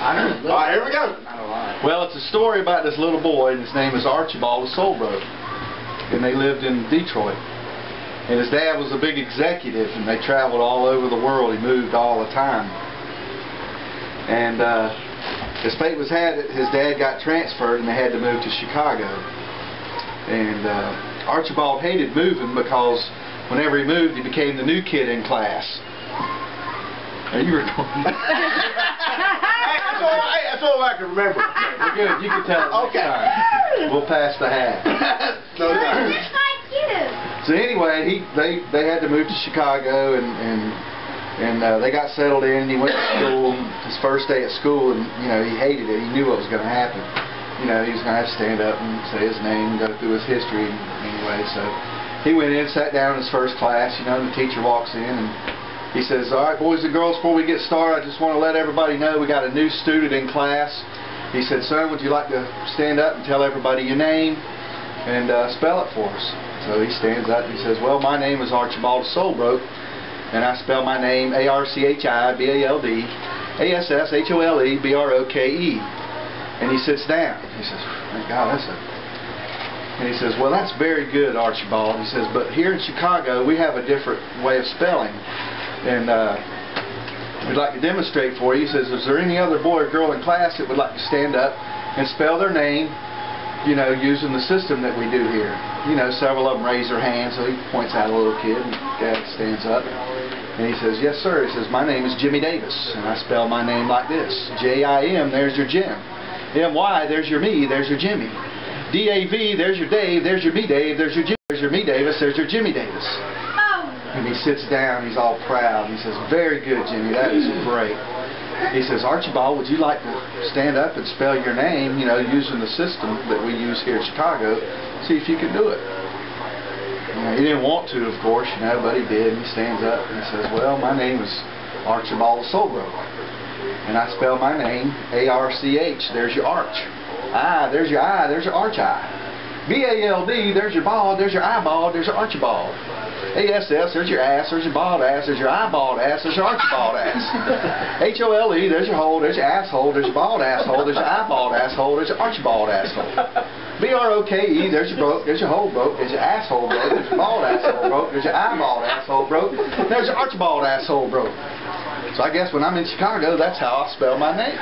Alright, here we go. Well, it's a story about this little boy, and his name is Archibald Assholebroke. And they lived in Detroit. And his dad was a big executive, and they traveled all over the world. He moved all the time. And as fate was had it, his dad got transferred, and they had to move to Chicago. And Archibald hated moving because whenever he moved, he became the new kid in class. Are you recording? That's all I can remember. Well, good. You can tell it next Okay. time. We'll pass the hat. No, no. Just like you. So anyway, they had to move to Chicago, and they got settled in. And he went to school. His first day at school, and he hated it. He knew what was going to happen. He was going to have to stand up and say his name, and go through his history. Anyway, so he went in, sat down in his first class. And the teacher walks in, and he says, "All right, boys and girls, before we get started, I just want to let everybody know we got a new student in class." He said, "Son, would you like to stand up and tell everybody your name and spell it for us?" So he stands up and he says, "Well, my name is Archibald Assholebroke, and I spell my name Archibald Assholebroke." And he sits down. He says, "Thank God, that's it." And he says, "Well, that's very good, Archibald." He says, "But here in Chicago, we have a different way of spelling. And we'd like to demonstrate for you." He says, "Is there any other boy or girl in class that would like to stand up and spell their name, using the system that we do here?" Several of them raise their hands, so he points out a little kid, and the guy stands up. And he says, "Yes, sir." He says, "My name is Jimmy Davis, and I spell my name like this. J-I-M, there's your Jim. M-Y, there's your me, there's your Jimmy. D-A-V, there's your Dave, there's your me Dave, there's your Jimmy, there's your me Davis, there's your Jimmy Davis." And he sits down, he's all proud. He says, "Very good, Jimmy, that is great." He says, "Archibald, would you like to stand up and spell your name, using the system that we use here in Chicago, see if you can do it?" He didn't want to, of course, but he did. And he stands up and he says, "Well, my name is Archibald Assholebroke, and I spell my name A-R-C-H, there's your arch. I, there's your I, there's your arch-I. B-A-L-D, there's your bald, there's your eyeball, there's your archibald. A-S-S, there's your ass, there's your bald ass, there's your eyebald ass, there's your archibald ass. H-O-L-E, there's your hole, there's your asshole, there's your bald asshole, there's your eyebald asshole, there's your archibald asshole. B-R-O-K-E, there's your broke, there's your hole broke, there's your asshole broke, there's your bald asshole broke, there's your eyebald asshole broke, there's your archibald asshole broke." So I guess when I'm in Chicago, that's how I spell my name.